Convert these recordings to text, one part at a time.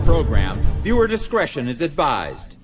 program. Viewer discretion is advised.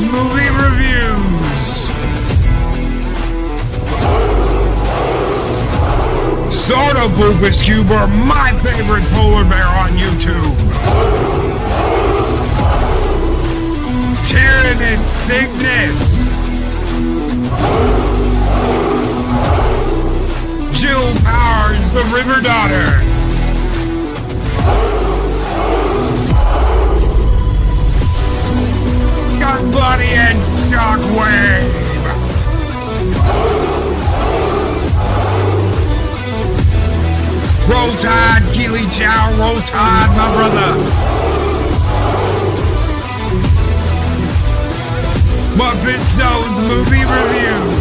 Movie reviews. Sort of Boopus Cuber, my favorite polar bear on YouTube. Tyrannus Cygnus. Jill Powers, the River Daughter. Bloody and Shockwave! Roll Tide, Keely Chow, Roll Tide, my brother! Muppet Snow's movie reviews!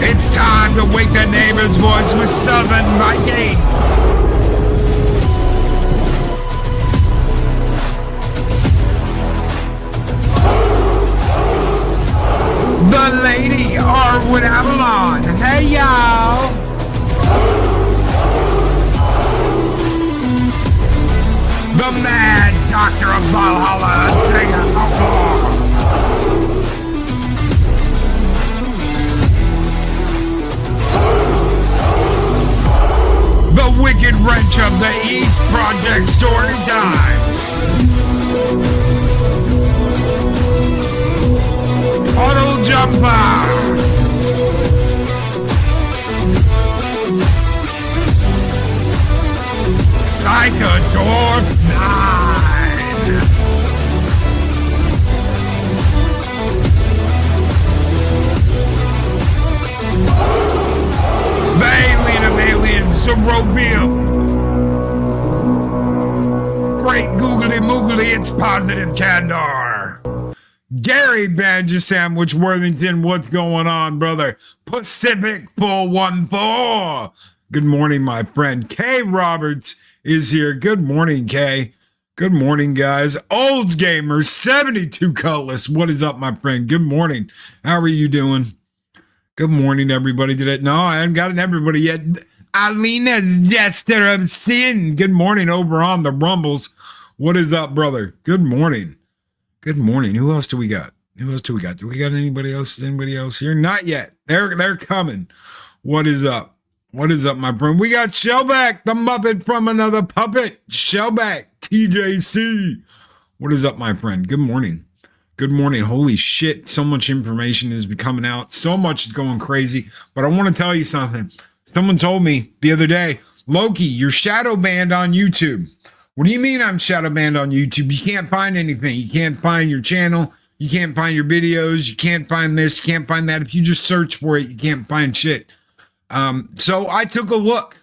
It's time to wake the neighbor's voice with Southern Viking! The Lady Arwood Avalon. Hey, y'all. The Mad Doctor of Valhalla. The Wicked Wrench of the East Project story time. Auto Jumper! Psychodorf 9! The Alien of Aliens, Cerobium! Great googly moogly, it's positive candor! Gary Badger Sandwich Worthington, what's going on, brother? Pacific 414. Good morning, my friend. Kay Roberts is here. Good morning, Kay. Good morning, guys. Olds Gamer 72 Cutlass. What is up, my friend? Good morning. How are you doing? Good morning, everybody. No, I haven't gotten everybody yet. Alina's Jester of Sin. Good morning over on the Rumbles. What is up, brother? Good morning. Good morning. Who else do we got? Do we got anybody else? Anybody else here? Not yet. They're coming. What is up? What is up, my friend? We got Shellback, the Muppet from another puppet. Shellback, TJC. What is up, my friend? Good morning. Good morning. Holy shit. So much information is coming out. So much is going crazy. But I want to tell you something. Someone told me the other day, Loki, you're shadow banned on YouTube. What do you mean I'm shadow banned on YouTube? You can't find anything. You can't find your channel. You can't find your videos. You can't find this. You can't find that. If you just search for it, you can't find shit. So I took a look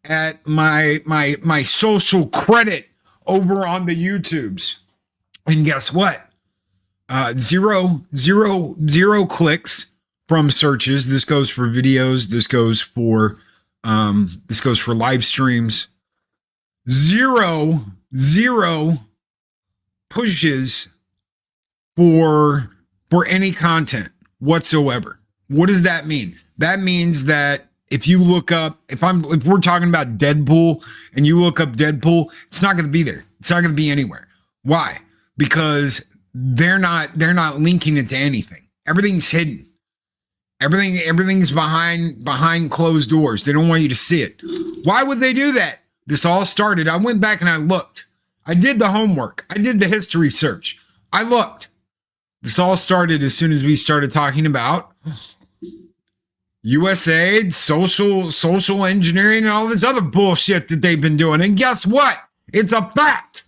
at my social credit over on the YouTubes. And guess what? Zero clicks from searches. This goes for videos. This goes for live streams. Zero pushes for any content whatsoever. What does that mean? That means that if you look up, if we're talking about Deadpool and you look up Deadpool, it's not going to be there. It's not going to be anywhere. Why? Because they're not linking it to anything. Everything's hidden. Everything's behind closed doors. They don't want you to see it. Why would they do that? This all started. I went back and I looked. I did the homework. I did the history search. I looked. This all started as soon as we started talking about USAID, social engineering, and all this other bullshit that they've been doing. And guess what? It's a fact.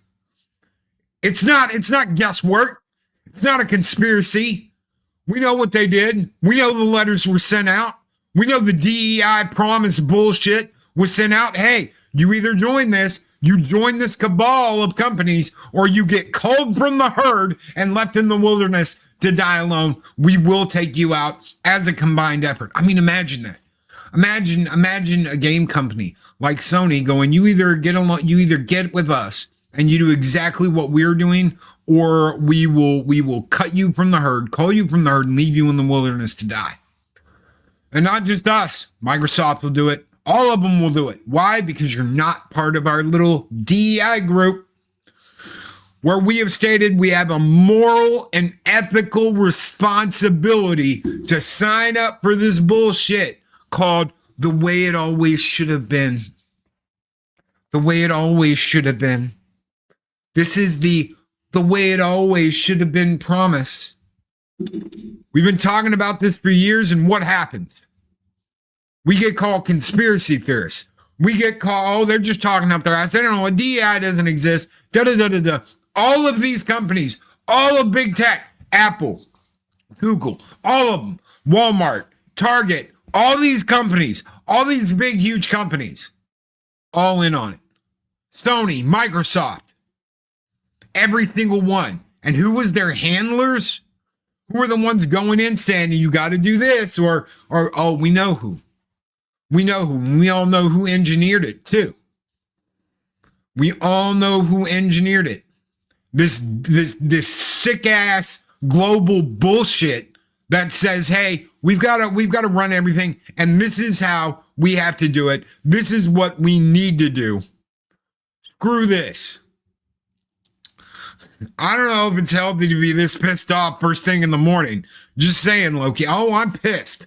It's not guesswork. It's not a conspiracy. We know what they did. We know the letters were sent out. We know the DEI promise bullshit was sent out. Hey, you either join this, you join this cabal of companies, or you get culled from the herd and left in the wilderness to die alone. We will take you out as a combined effort. I mean, imagine that. Imagine a game company like Sony going, you either get with us and you do exactly what we're doing, or we will cut you from the herd, cull you from the herd, and leave you in the wilderness to die. And not just us. Microsoft will do it. All of them will do it. Why? Because you're not part of our little DEI group, where we have stated we have a moral and ethical responsibility to sign up for this bullshit called the way it always should have been. The way it always should have been. This is the way it always should have been promise. We've been talking about this for years, and what happens? We get called conspiracy theorists. We get called, oh, they're just talking up their ass. They don't know what DEI doesn't exist. Da-da-da-da-da. All of these companies, all of big tech, Apple, Google, all of them, Walmart, Target, all these companies, all these big, huge companies, all in on it. Sony, Microsoft, every single one. And who was their handlers? Who are the ones going in saying, you got to do this? Or, oh, we know who. We know who. We all know who engineered it, too. We all know who engineered it. This sick-ass global bullshit that says, hey, we've got to run everything, and this is how we have to do it. This is what we need to do. Screw this. I don't know if it's healthy to be this pissed off first thing in the morning. Just saying, Loki. Oh, I'm pissed.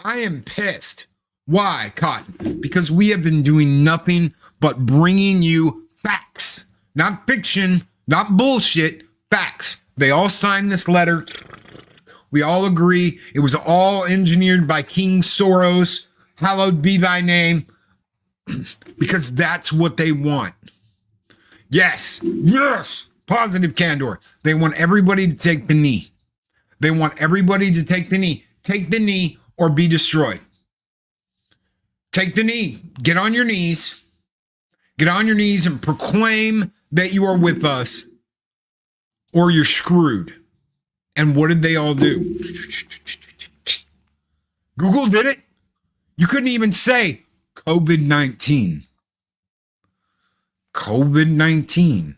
I am pissed. Why, Cotton? Because we have been doing nothing but bringing you facts. Not fiction, not bullshit, facts. They all signed this letter. We all agree. It was all engineered by King Soros. Hallowed be thy name. Because that's what they want. Yes. Yes. Positive candor. They want everybody to take the knee. They want everybody to take the knee. Take the knee or be destroyed. Take the knee. Get on your knees. Get on your knees and proclaim that you are with us, or you're screwed. And what did they all do? Google did it. You couldn't even say COVID-19. COVID-19.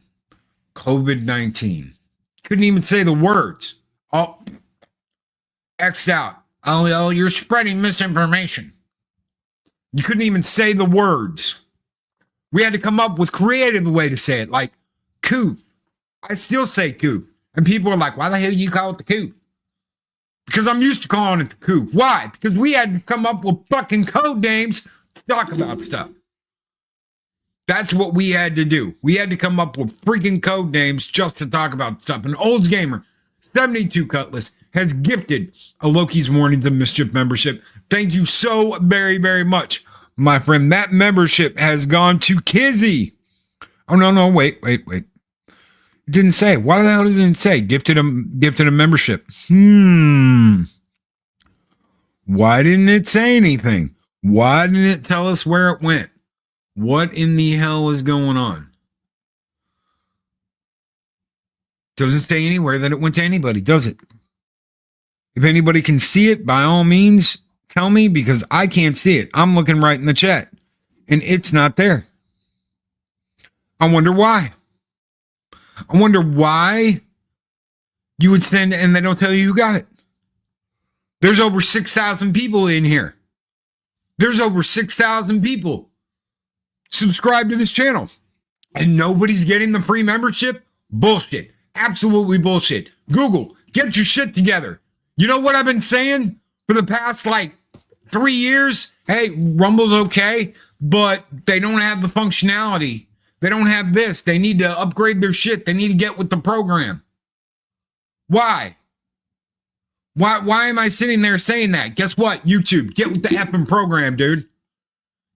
COVID-19. Couldn't even say the words. Oh, X'd out. Oh, you're spreading misinformation. You couldn't even say the words. We had to come up with creative way to say it, like coup. I still say coup. And people are like, why the hell do you call it the coup? Because I'm used to calling it the coup. Why? Because we had to come up with fucking code names to talk about stuff. That's what we had to do. We had to come up with freaking code names just to talk about stuff. And Olds Gamer, 72 Cutlass, has gifted a Loki's Mornings of Mischief membership. Thank you so very, very much, my friend. That membership has gone to Kizzy. Oh, no, wait. It didn't say. Why the hell didn't it say? Gifted a membership. Why didn't it say anything? Why didn't it tell us where it went? What in the hell is going on? Doesn't say anywhere that it went to anybody, does it? If anybody can see it, by all means, tell me, because I can't see it. I'm looking right in the chat, and it's not there. I wonder why. I wonder why you would send and they don't tell you who got it. There's over 6,000 people in here. There's over 6,000 people subscribe to this channel, and nobody's getting the free membership? Bullshit. Absolutely bullshit. Google, get your shit together. You know what I've been saying for the past 3 years? Hey, Rumble's okay, but they don't have the functionality. They don't have this. They need to upgrade their shit. They need to get with the program. Why? Why am I sitting there saying that? Guess what? YouTube, get with the effing program, dude.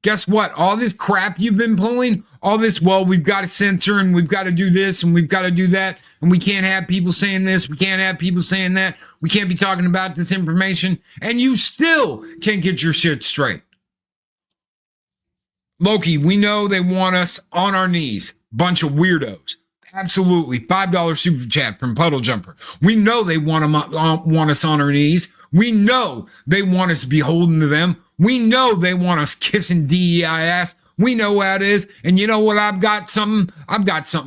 Guess what? All this crap you've been pulling, all this, well, we've got to censor and we've got to do this and we've got to do that. And we can't have people saying this. We can't have people saying that. We can't be talking about this information. And you still can't get your shit straight. Loki, we know they want us on our knees. Bunch of weirdos. Absolutely. $5 super chat from Puddle Jumper. We know they want us on our knees. We know they want us beholden to them. We know they want us kissing DEI ass. We know how it is. And you know what? I've got something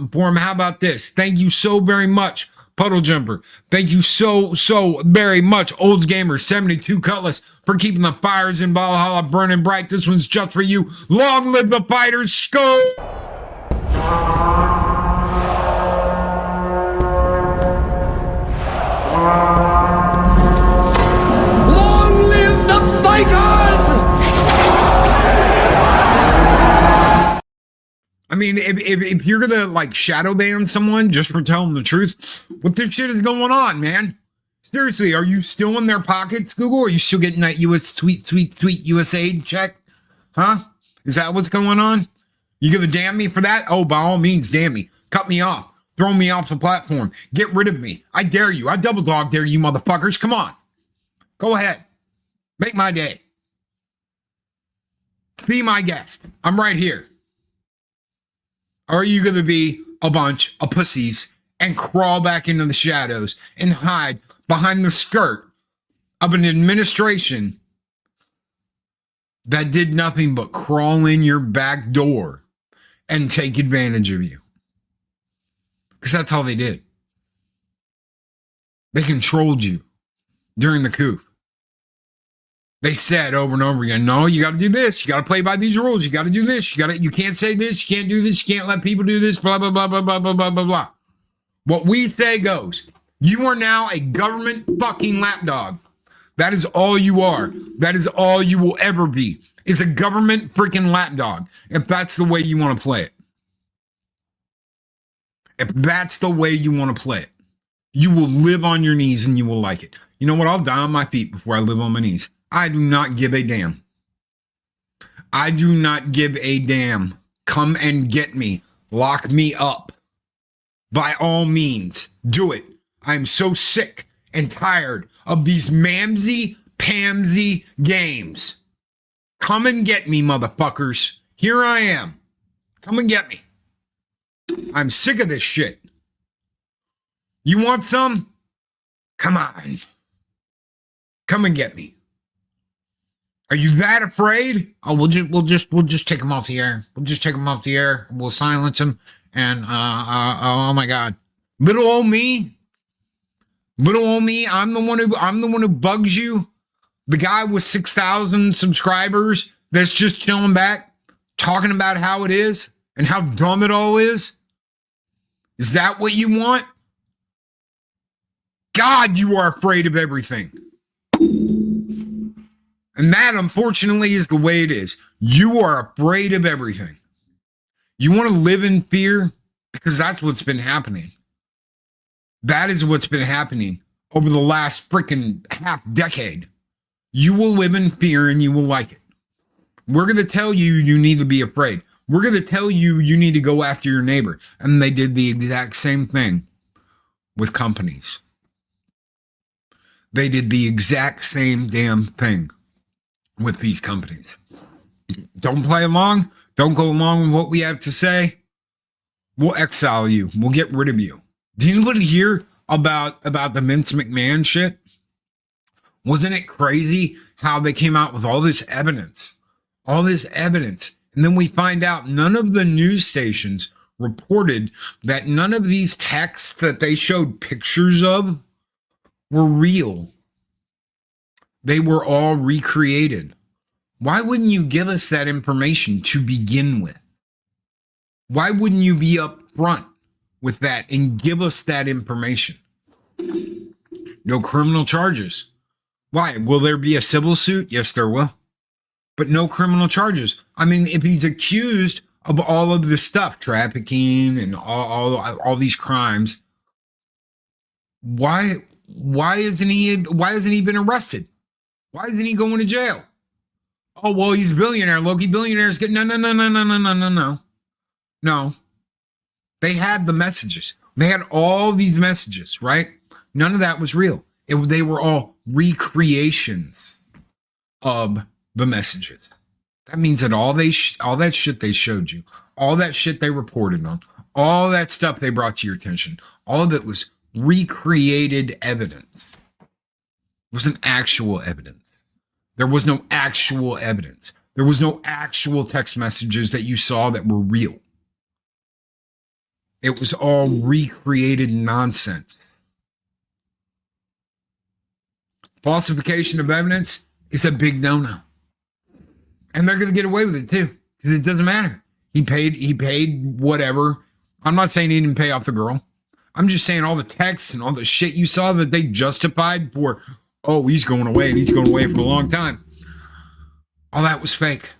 for them. How about this? Thank you so very much, Puddle Jumper. Thank you so very much, Olds Gamer 72 Cutlass, for keeping the fires in Valhalla burning bright. This one's just for you. Long live the fighters. Go! Long live the fighters! I mean, if you're gonna like shadow ban someone just for telling the truth, what this shit is going on, man? Seriously, are you still in their pockets, Google? Are you still getting that tweet USAID check? Huh? Is that what's going on? You gonna damn me for that? Oh, by all means, damn me. Cut me off. Throw me off the platform. Get rid of me. I dare you. I double dog dare you, motherfuckers. Come on. Go ahead. Make my day. Be my guest. I'm right here. Or are you going to be a bunch of pussies and crawl back into the shadows and hide behind the skirt of an administration that did nothing but crawl in your back door and take advantage of you? Because that's all they did. They controlled you during the coup. They said over and over again, no, you got to do this. You got to play by these rules. You got to do this. You can't say this. You can't do this. You can't let people do this. Blah, blah, blah, blah, blah, blah, blah, blah, blah. What we say goes. You are now a government fucking lapdog. That is all you are. That is all you will ever be, is a government freaking lapdog. If that's the way you want to play it. If that's the way you want to play it, you will live on your knees and you will like it. You know what? I'll die on my feet before I live on my knees. I do not give a damn. I do not give a damn. Come and get me. Lock me up. By all means, do it. I'm so sick and tired of these mamsy-pamsy games. Come and get me, motherfuckers. Here I am. Come and get me. I'm sick of this shit. You want some? Come on. Come and get me. Are you that afraid? Oh, we'll just take them off the air. We'll just take them off the air. We'll silence them. And oh my God, little old me. I'm the one who bugs you. The guy with 6,000 subscribers that's just chilling back, talking about how it is and how dumb it all is. Is that what you want? God, you are afraid of everything. And that, unfortunately, is the way it is. You are afraid of everything. You want to live in fear? Because that's what's been happening. That is what's been happening over the last freaking half decade. You will live in fear and you will like it. We're going to tell you you need to be afraid. We're going to tell you you need to go after your neighbor. And they did the exact same thing with companies. They did the exact same damn thing with these companies. Don't play along. Don't go along with what we have to say. We'll exile you. We'll get rid of you. Did anybody hear about the Vince McMahon shit? Wasn't it crazy how they came out with all this evidence? All this evidence. And then we find out none of the news stations reported that none of these texts that they showed pictures of were real. They were all recreated. Why wouldn't you give us that information to begin with? Why wouldn't you be upfront with that and give us that information? No criminal charges. Why? Will there be a civil suit? Yes, there will. But no criminal charges. I mean, if he's accused of all of this stuff, trafficking and all these crimes, why hasn't he been arrested? Why isn't he going to jail? Oh, well, he's a billionaire. Loki billionaires get no. They had the messages. They had all these messages, right? None of that was real. They were all recreations of the messages. That means that all that shit they showed you, all that shit they reported on, all that stuff they brought to your attention, all of it was recreated evidence. It wasn't actual evidence. There was no actual evidence. There was no actual text messages that you saw that were real. It was all recreated nonsense. Falsification of evidence is a big no-no. And they're going to get away with it too, because it doesn't matter. He paid whatever. I'm not saying he didn't pay off the girl. I'm just saying all the texts and all the shit you saw that they justified for, oh, he's going away and he's going away for a long time. All that was fake.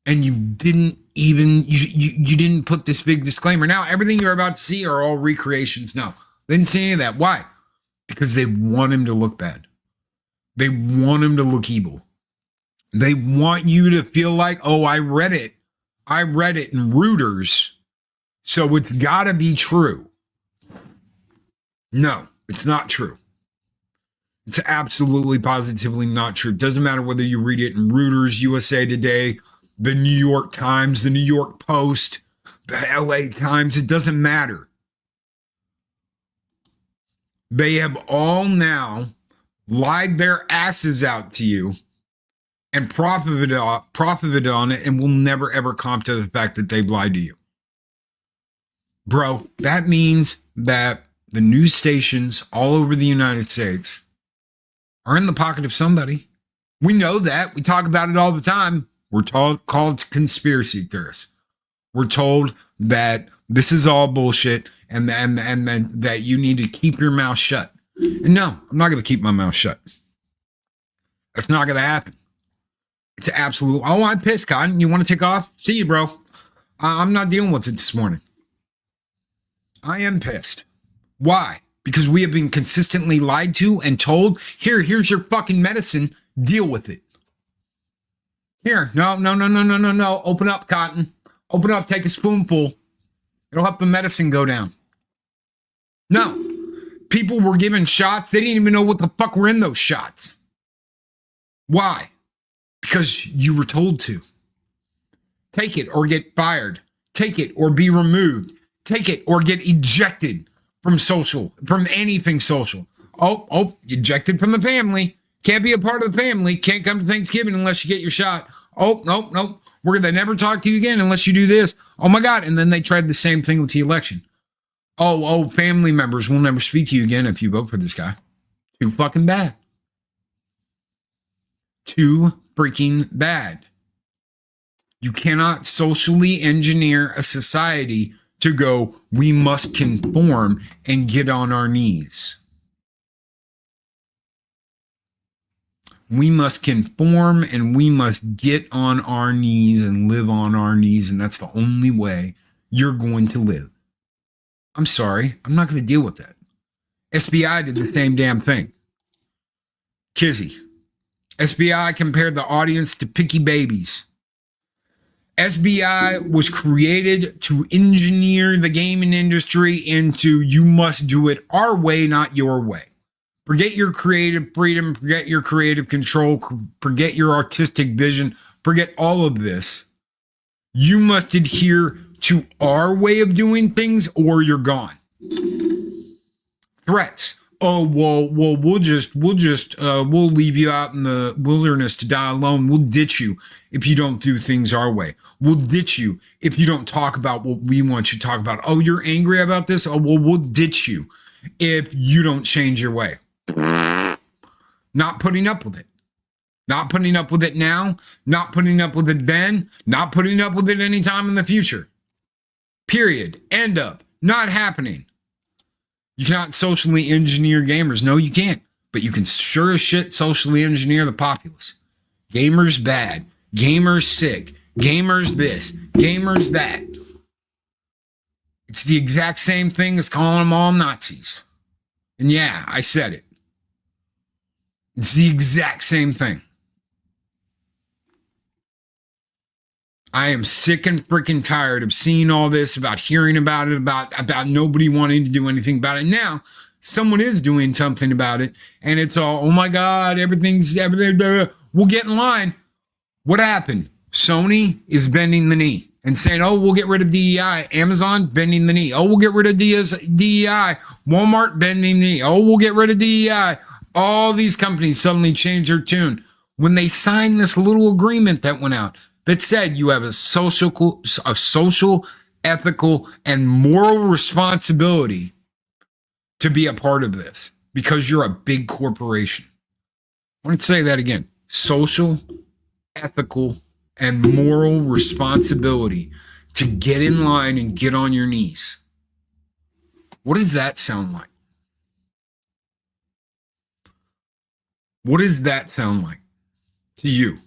And you didn't even, you didn't put this big disclaimer. Now, everything you're about to see are all recreations. No, they didn't see any of that. Why? Because they want him to look bad. They want him to look evil. They want you to feel like, oh, I read it. I read it in Reuters, so it's got to be true. No, it's not true. It's absolutely, positively not true. It doesn't matter whether you read it in Reuters, USA Today, the New York Times, the New York Post, the LA Times. It doesn't matter. They have all now lied their asses out to you and profited on it, and will never, ever comp to the fact that they've lied to you. Bro, that means that the news stations all over the United States are in the pocket of somebody. We know that. We talk about it all the time. We're called conspiracy theorists. We're told that this is all bullshit and that you need to keep your mouth shut. And no, I'm not going to keep my mouth shut. That's not going to happen. It's absolute. Oh, I'm pissed, Cotton. You want to take off? See you, bro. I'm not dealing with it this morning. I am pissed. Why? Because we have been consistently lied to and told, here's your fucking medicine. Deal with it. Here. No. Open up, Cotton. Open up. Take a spoonful. It'll help the medicine go down. No. People were given shots. They didn't even know what the fuck were in those shots. Why? Because you were told to. Take it or get fired. Take it or be removed. Take it or get ejected from anything social. Oh, ejected from the family. Can't be a part of the family. Can't come to Thanksgiving unless you get your shot. Oh, nope. We're going to never talk to you again unless you do this. Oh my God. And then they tried the same thing with the election. Oh, family members will never speak to you again if you vote for this guy. Too fucking bad. Too freaking bad. You cannot socially engineer a society to go, we must conform and get on our knees. We must conform and we must get on our knees and live on our knees. And that's the only way you're going to live. I'm sorry. I'm not going to deal with that. SBI did the same damn thing. Kizzy. SBI compared the audience to picky babies. SBI was created to engineer the gaming industry into you must do it our way, not your way. Forget your creative freedom, forget your creative control, forget your artistic vision, forget all of this. You must adhere to our way of doing things or you're gone. Threats. Oh, well, we'll leave you out in the wilderness to die alone. We'll ditch you if you don't do things our way. We'll ditch you if you don't talk about what we want you to talk about. Oh, you're angry about this? Oh, well, we'll ditch you if you don't change your way. Not putting up with it. Not putting up with it now. Not putting up with it then. Not putting up with it anytime in the future. Period. End up. Not happening. You cannot socially engineer gamers. No, you can't. But you can sure as shit socially engineer the populace. Gamers bad. Gamers sick. Gamers this. Gamers that. It's the exact same thing as calling them all Nazis. And yeah, I said it. It's the exact same thing. I am sick and freaking tired of seeing all this, about hearing about it, about nobody wanting to do anything about it. Now, someone is doing something about it, and it's all, oh my God, everything, we'll get in line. What happened? Sony is bending the knee and saying, oh, we'll get rid of DEI. Amazon bending the knee. Oh, we'll get rid of DEI. Walmart bending the knee. Oh, we'll get rid of DEI. All these companies suddenly change their tune when they signed this little agreement that went out that said you have a social, ethical, and moral responsibility to be a part of this because you're a big corporation. I want to say that again. Social, ethical, and moral responsibility to get in line and get on your knees. What does that sound like? What does that sound like to you?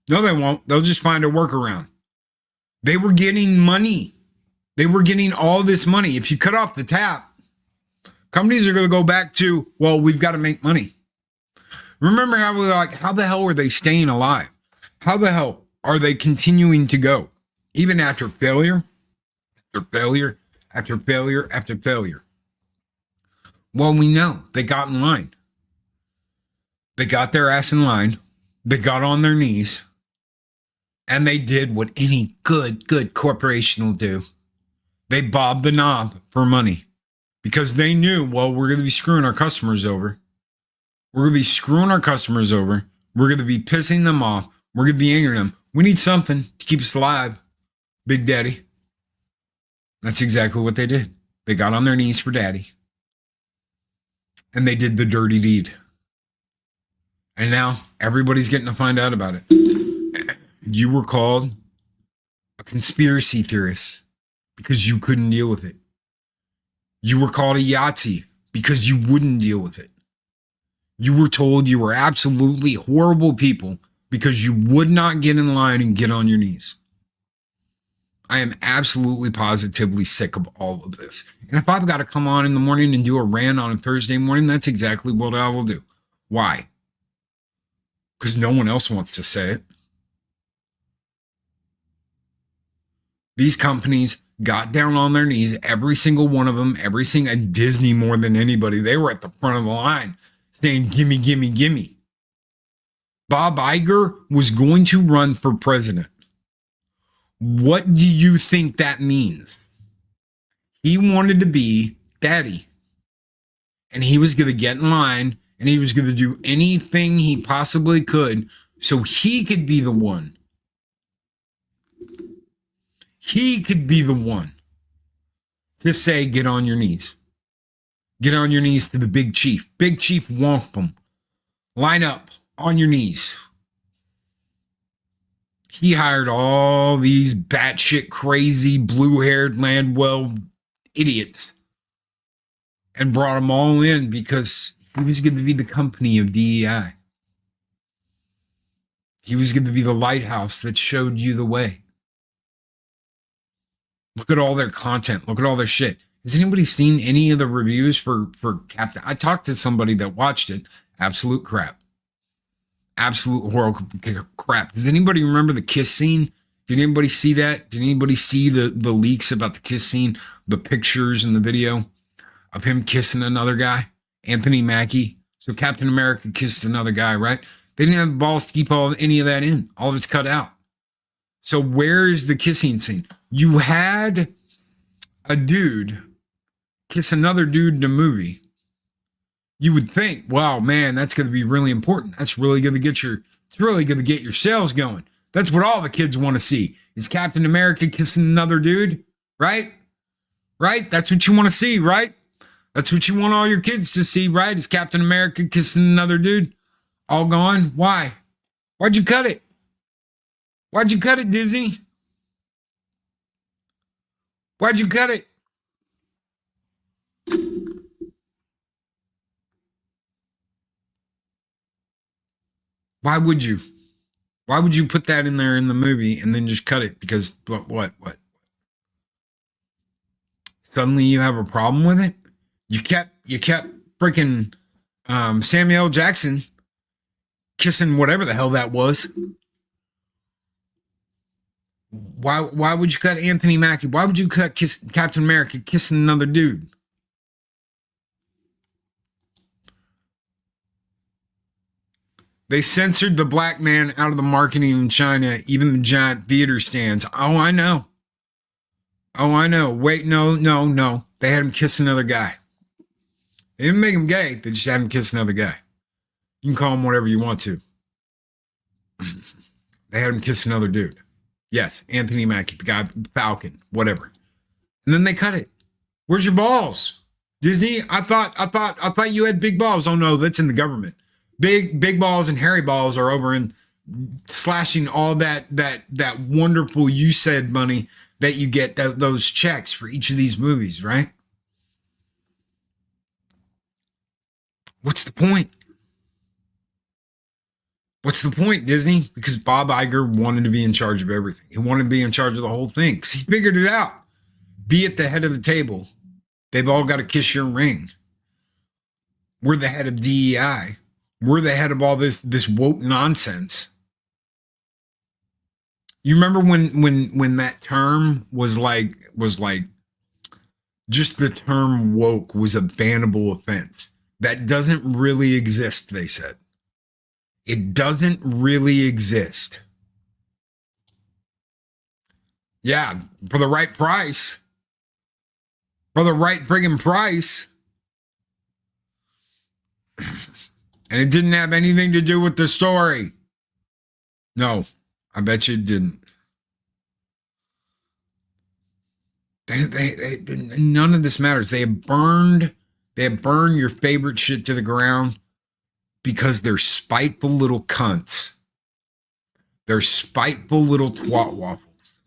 No, they won't. They'll just find a workaround. They were getting money. They were getting all this money. If you cut off the tap, companies are going to go back to, well, we've got to make money. Remember how we're like, how the hell are they staying alive? How the hell are they continuing to go? Even after failure, after failure, after failure, after failure. Well, we know they got in line. They got their ass in line. They got on their knees. And they did what any good corporation will do. They bobbed the knob for money. Because they knew, well, we're going to be screwing our customers over. We're going to be screwing our customers over. We're going to be pissing them off. We're going to be angering them. We need something to keep us alive, Big Daddy. That's exactly what they did. They got on their knees for Daddy. And they did the dirty deed. And now everybody's getting to find out about it. You were called a conspiracy theorist because you couldn't deal with it. You were called a Yahtzee because you wouldn't deal with it. You were told you were absolutely horrible people because you would not get in line and get on your knees. I am absolutely positively sick of all of this. And if I've got to come on in the morning and do a rant on a Thursday morning, that's exactly what I will do. Why? Because no one else wants to say it. These companies got down on their knees, every single one of them, and Disney more than anybody. They were at the front of the line saying, gimme, gimme, gimme. Bob Iger was going to run for president. What do you think that means? He wanted to be Daddy. And he was going to get in line and he was going to do anything he possibly could so he could be the one. He could be the one to say, get on your knees. Get on your knees to the Big Chief. Big Chief Wampum. Line up on your knees. He hired all these batshit crazy blue-haired Landwell idiots and brought them all in because he was going to be the company of DEI. He was going to be the lighthouse that showed you the way. Look at all their content. Look at all their shit. Has anybody seen any of the reviews for Captain? I talked to somebody that watched it. Absolute crap. Absolute horrible crap. Does anybody remember the kiss scene? Did anybody see that? Did anybody see the leaks about the kiss scene? The pictures and the video of him kissing another guy? Anthony Mackie. So Captain America kissed another guy, right? They didn't have the balls to keep any of that in. All of it's cut out. So where's the kissing scene? You had a dude kiss another dude in a movie. You would think, wow, man, that's going to be really important. That's really going to get your sales going. That's what all the kids want to see is Captain America kissing another dude, right? Right? That's what you want to see, right? That's what you want all your kids to see, right? Is Captain America kissing another dude? All gone. Why? Why'd you cut it? Why'd you cut it, Disney? Why'd you cut it? Why would you? Why would you put that in there in the movie and then just cut it? Because what? Suddenly you have a problem with it? You kept freaking Samuel Jackson kissing whatever the hell that was. Why would you cut Anthony Mackie? Why would you cut Captain America kissing another dude? They censored the black man out of the marketing in China, even the giant theater stands. Oh, I know. Oh, I know. Wait, no. They had him kiss another guy. They didn't make him gay. They just had him kiss another guy. You can call him whatever you want to. They had him kiss another dude. Yes, Anthony Mackie, the guy, Falcon, whatever. And then they cut it. Where's your balls? Disney, I thought you had big balls. Oh no, that's in the government. Big balls and hairy balls are over in slashing all that wonderful you said money that you get, those checks for each of these movies, right? What's the point? What's the point, Disney? Because Bob Iger wanted to be in charge of everything. He wanted to be in charge of the whole thing because he figured it out. Be at the head of the table. They've all got to kiss your ring. We're the head of DEI. We're the head of all this woke nonsense. You remember when that term was like just the term woke was a bannable offense. That doesn't really exist, they said. It doesn't really exist. Yeah, for the right price. For the right friggin' price. And it didn't have anything to do with the story. No, I bet you it didn't. They none of this matters. They have burned your favorite shit to the ground because they're spiteful little cunts. They're spiteful little twat waffles.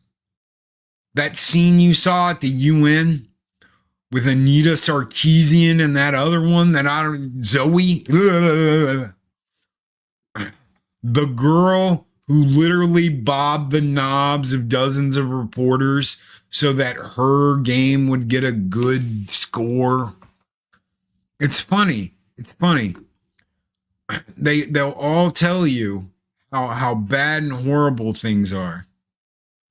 That scene you saw at the UN with Anita Sarkeesian and that other one Zoe. The girl who literally bobbed the knobs of dozens of reporters so that her game would get a good score. It's funny. It's funny. They'll all tell you how bad and horrible things are.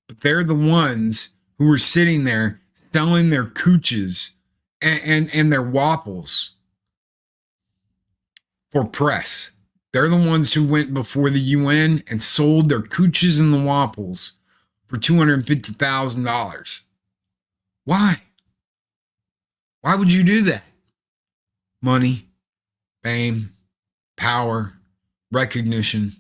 But they're the ones who were sitting there selling their cooches and their waffles for press. They're the ones who went before the UN and sold their cooches and the waffles for $250,000. Why? Why would you do that? Money, fame, power, recognition.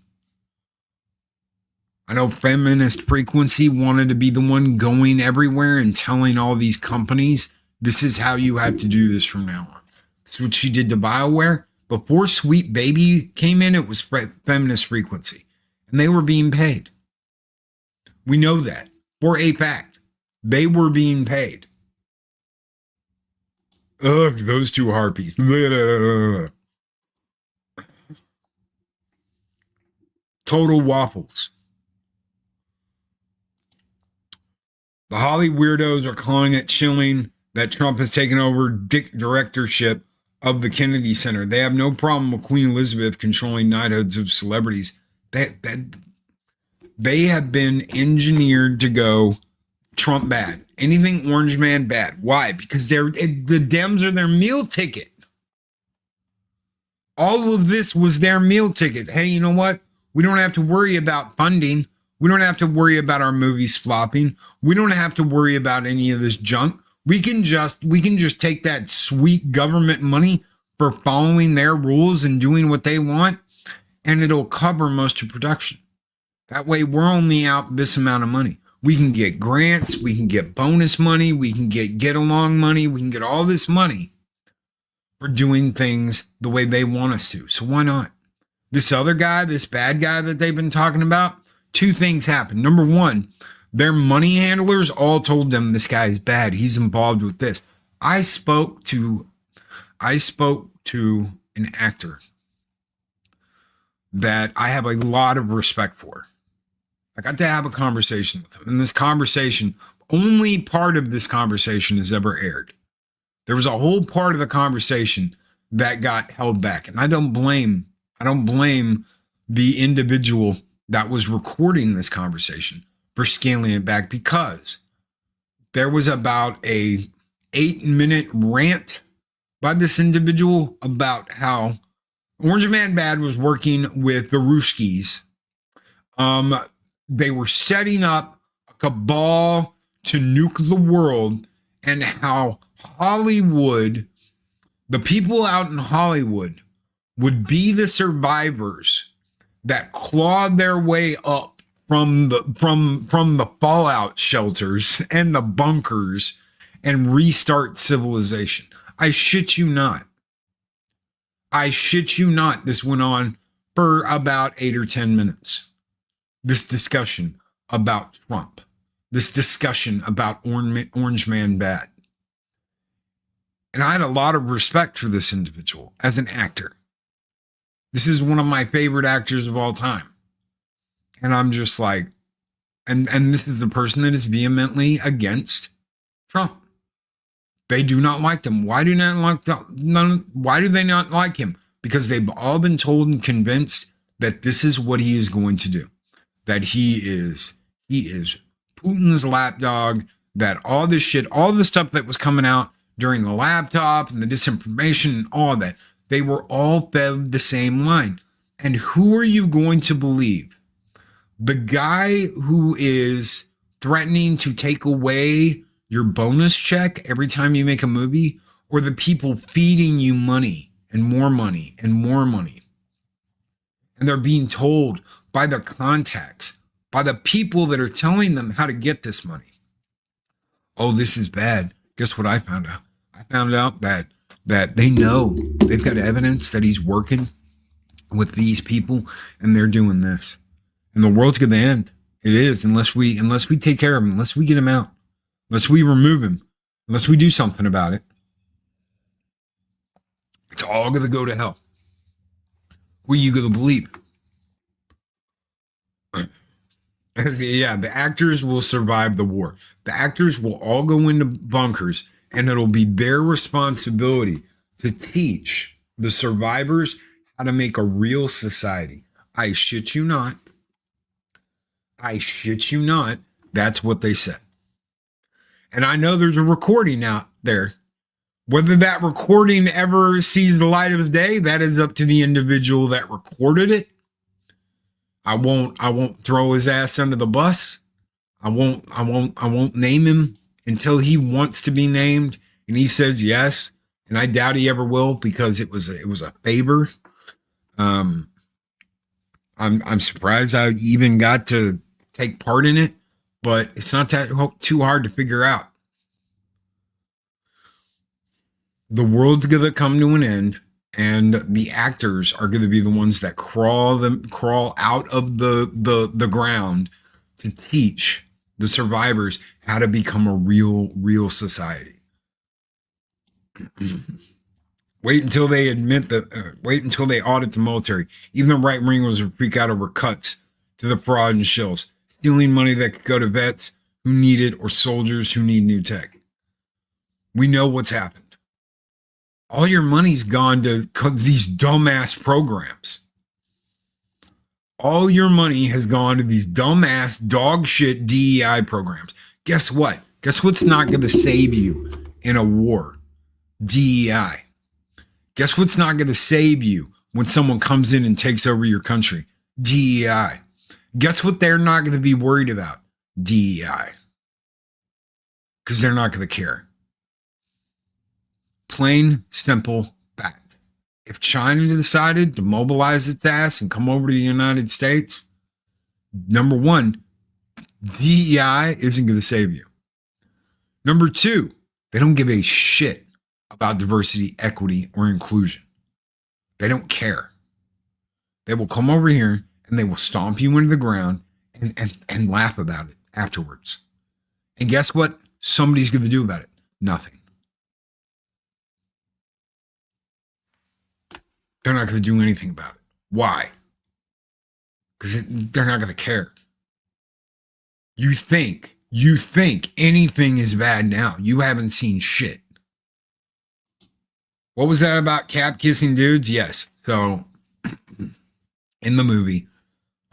I know Feminist Frequency wanted to be the one going everywhere and telling all these companies, this is how you have to do this from now on. That's what she did to BioWare. Before Sweet Baby came in, it was Feminist Frequency. And they were being paid. We know that. For a fact. They were being paid. Ugh, those two harpies. Total waffles. The Holly weirdos are calling it chilling that Trump has taken over directorship of the Kennedy Center. They have no problem with Queen Elizabeth controlling knighthoods of celebrities. They have been engineered to go Trump bad. Anything orange man bad. Why? Because the Dems are their meal ticket. All of this was their meal ticket. Hey, you know what? We don't have to worry about funding. We don't have to worry about our movies flopping. We don't have to worry about any of this junk. We can just take that sweet government money for following their rules and doing what they want, and it'll cover most of production. That way, we're only out this amount of money. We can get grants, we can get bonus money, we can get along money, we can get all this money for doing things the way they want us to. So why not? This other guy, this bad guy that they've been talking about, two things happened. Number one, their money handlers all told them this guy is bad. He's involved with this. I spoke to an actor that I have a lot of respect for. I got to have a conversation with him. And this conversation, only part of this conversation has ever aired. There was a whole part of the conversation that got held back. And I don't blame the individual that was recording this conversation for scaling it back, because there was about a 8-minute rant by this individual about how Orange Man Bad was working with the Ruskies. They were setting up a cabal to nuke the world, and how Hollywood, the people out in Hollywood, would be the survivors that clawed their way up from the fallout shelters and the bunkers and restart civilization. I shit you not. I shit you not. This went on for about 8 or 10 minutes. This discussion about Trump, this discussion about Orange Man Bad. And I had a lot of respect for this individual as an actor. This is one of my favorite actors of all time. And I'm just like, and this is the person that is vehemently against Trump. They do not like him. Why do they not like him? Because they've all been told and convinced that this is what he is going to do. That he is Putin's lapdog, that all this shit, all the stuff that was coming out during the laptop and the disinformation and all that, they were all fed the same line. And who are you going to believe? The guy who is threatening to take away your bonus check every time you make a movie, or the people feeding you money and more money and more money? And they're being told by their contacts, by the people that are telling them how to get this money. Oh, this is bad. Guess what I found out? I found out that they know, they've got evidence that he's working with these people and they're doing this. And the world's going to end. It is, unless we take care of him, unless we get him out, unless we remove him, unless we do something about it. It's all going to go to hell. Who are you going to believe? Yeah, the actors will survive the war. The actors will all go into bunkers, and it'll be their responsibility to teach the survivors how to make a real society. I shit you not. I shit you not. That's what they said. And I know there's a recording out there. Whether that recording ever sees the light of day, that is up to the individual that recorded it. I won't throw his ass under the bus. I won't name him until he wants to be named and he says yes. And I doubt he ever will, because it was a favor. I'm surprised I even got to take part in it, but it's not that too hard to figure out. The world's going to come to an end, and the actors are going to be the ones that crawl out of the ground to teach the survivors how to become a real society. Wait until they audit the military. Even the right wingers will freak out over cuts to the fraud and shills, stealing money that could go to vets who need it or soldiers who need new tech. We know what's happened. All your money's gone to these dumbass programs. All your money has gone to these dumbass dog shit DEI programs. Guess what? Guess what's not going to save you in a war? DEI. Guess what's not going to save you when someone comes in and takes over your country? DEI. Guess what they're not going to be worried about? DEI. Because they're not going to care. Plain, simple fact. If China decided to mobilize its ass and come over to the United States, number one, DEI isn't going to save you. Number two, they don't give a shit about diversity, equity, or inclusion. They don't care. They will come over here and they will stomp you into the ground and laugh about it afterwards. And guess what somebody's going to do about it? Nothing. They're not going to do anything about it. Why? Because they're not going to care. You think anything is bad now. You haven't seen shit. What was that about cap kissing dudes? Yes. So in the movie,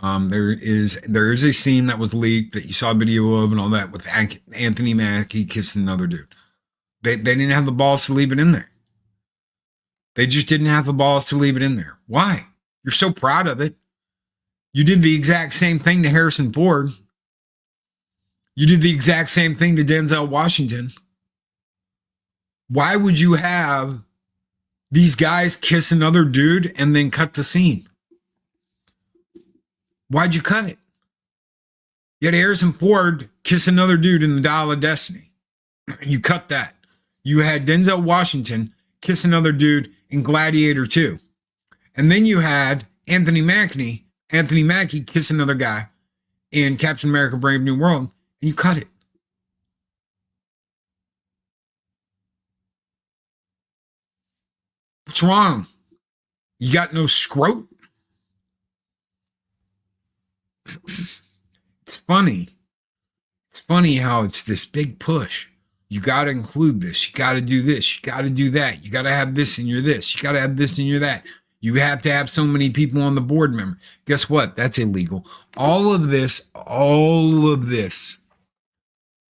There is a scene that was leaked that you saw a video of and all that with Anthony Mackie kissing another dude. They didn't have the balls to leave it in there. They just didn't have the balls to leave it in there. Why? You're so proud of it. You did the exact same thing to Harrison Ford. You did the exact same thing to Denzel Washington. Why would you have these guys kiss another dude and then cut the scene? Why'd you cut it? You had Harrison Ford kiss another dude in The Dial of Destiny. You cut that. You had Denzel Washington kiss another dude in Gladiator 2. And then you had Anthony Mackie kiss another guy in Captain America Brave New World, and you cut it. What's wrong? You got no scrote? It's funny. It's funny how it's this big push. You got to include this. You got to do this. You got to do that. You got to have this in your this. You got to have this in your that. You have to have so many people on the board member. Guess what? That's illegal. All of this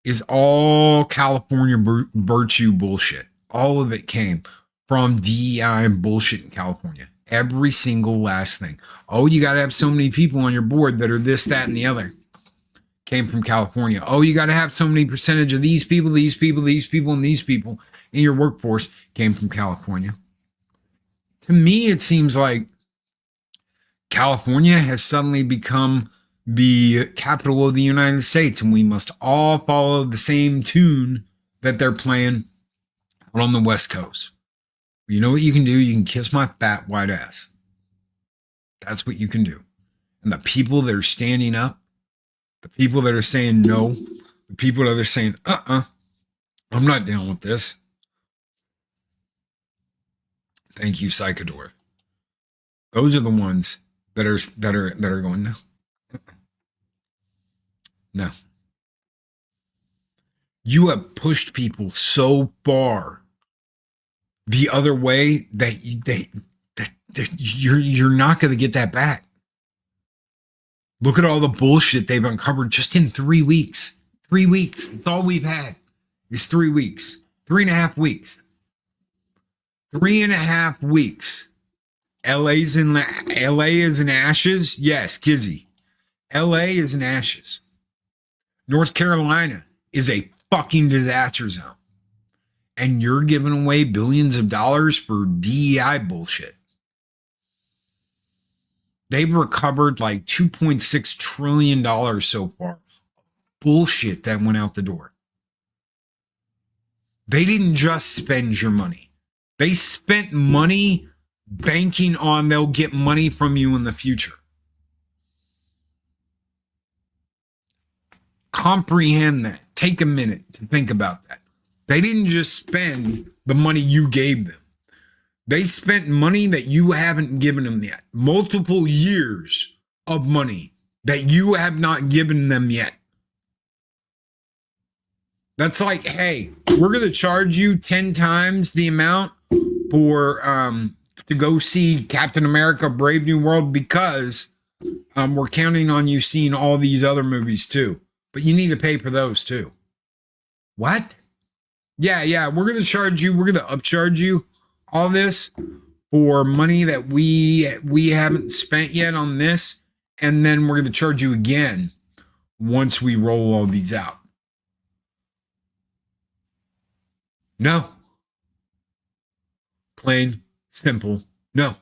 is all California virtue bullshit. All of it came from DEI and bullshit in California. Every single last thing. Oh, you got to have so many people on your board that are this, that, and the other. Came from California. Oh, you got to have so many percentage of these people, and these people in your workforce. Came from California. To me, it seems like California has suddenly become the capital of the United States, and we must all follow the same tune that they're playing on the West Coast. You know what you can do? You can kiss my fat white ass. That's what you can do. And the people that are standing up, the people that are saying no, the people that are saying, I'm not down with this. Thank you, Psychodor. Those are the ones that are going, no. No. You have pushed people so far the other way that you're not going to get that back. Look at all the bullshit they've uncovered just in 3 weeks. 3 weeks. That's all we've had is 3 weeks. 3.5 weeks. 3.5 weeks. LA is in ashes. Yes, Kizzy. LA is in ashes. North Carolina is a fucking disaster zone. And you're giving away billions of dollars for DEI bullshit. They've recovered like $2.6 trillion so far. Bullshit that went out the door. They didn't just spend your money. They spent money banking on they'll get money from you in the future. Comprehend that. Take a minute to think about that. They didn't just spend the money you gave them. They spent money that you haven't given them yet. Multiple years of money that you have not given them yet. That's like, hey, we're going to charge you 10 times the amount for to go see Captain America Brave New World because we're counting on you seeing all these other movies too. But you need to pay for those too. What? Yeah, we're going to charge you, we're going to upcharge you all this for money that we haven't spent yet on this, and then we're going to charge you again once we roll all these out. No. Plain, simple, no.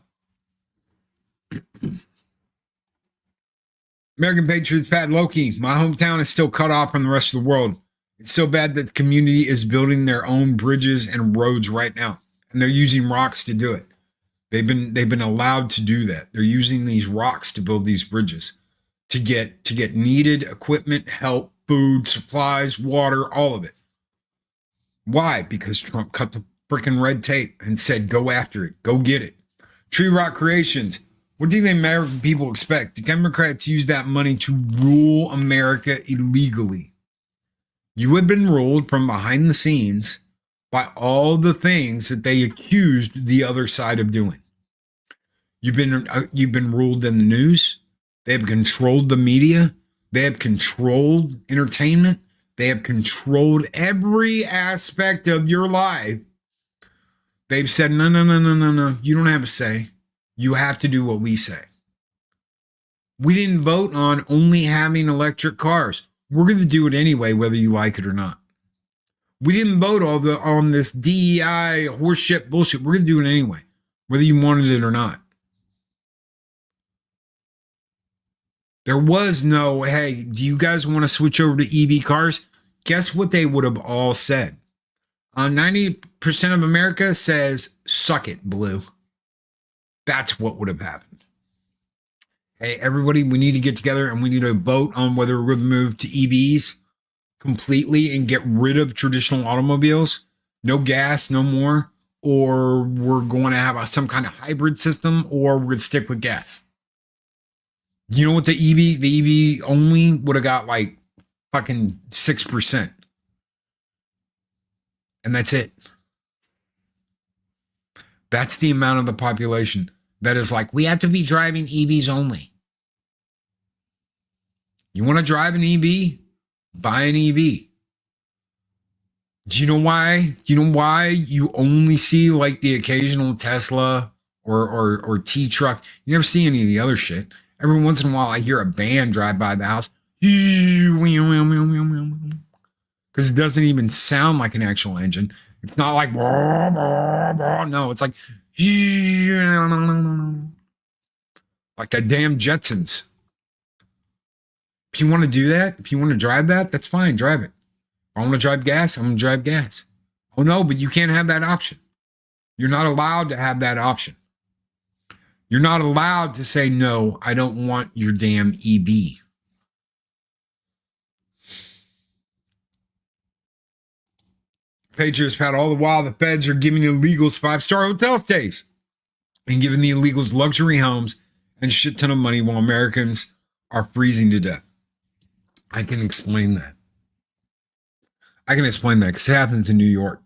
American Patriots Pat Loki, my hometown is still cut off from the rest of the world. It's so bad that the community is building their own bridges and roads right now. And they're using rocks to do it. They've been allowed to do that. They're using these rocks to build these bridges to get needed equipment, help, food, supplies, water, all of it. Why? Because Trump cut the freaking red tape and said, go after it, go get it. Tree Rock Creations. What do you think American people expect? The Democrats use that money to rule America illegally. You have been ruled from behind the scenes by all the things that they accused the other side of doing. You've been ruled in the news. They have controlled the media. They have controlled entertainment. They have controlled every aspect of your life. They've said, no, no, no, no, no, no. You don't have a say. You have to do what we say. We didn't vote on only having electric cars. We're going to do it anyway, whether you like it or not. We didn't vote on this DEI horseshit bullshit. We're going to do it anyway, whether you wanted it or not. There was no, hey, do you guys want to switch over to EV cars? Guess what they would have all said? 90% of America says, suck it, blue. That's what would have happened. Hey, everybody, we need to get together and we need to vote on whether we're going to move to EVs completely and get rid of traditional automobiles. No gas, no more. Or we're going to have some kind of hybrid system, or we're going to stick with gas. You know what the EV only would have got like fucking 6%. And that's it. That's the amount of the population that is like, we have to be driving EVs only. You want to drive an EV? Buy an EV. Do you know why? Do you know why you only see like the occasional Tesla or T-truck? You never see any of the other shit. Every once in a while, I hear a band drive by the house. Because it doesn't even sound like an actual engine. It's not like, no, it's like the damn Jetsons. If you want to do that, if you want to drive that, that's fine, drive it. If I want to drive gas, I'm going to drive gas. Oh no, but you can't have that option. You're not allowed to have that option. You're not allowed to say, no, I don't want your damn EV. Patriots had all the while the feds are giving illegals 5-star hotel stays and giving the illegals luxury homes and shit ton of money while Americans are freezing to death. I can explain that. I can explain that because it happens in New York.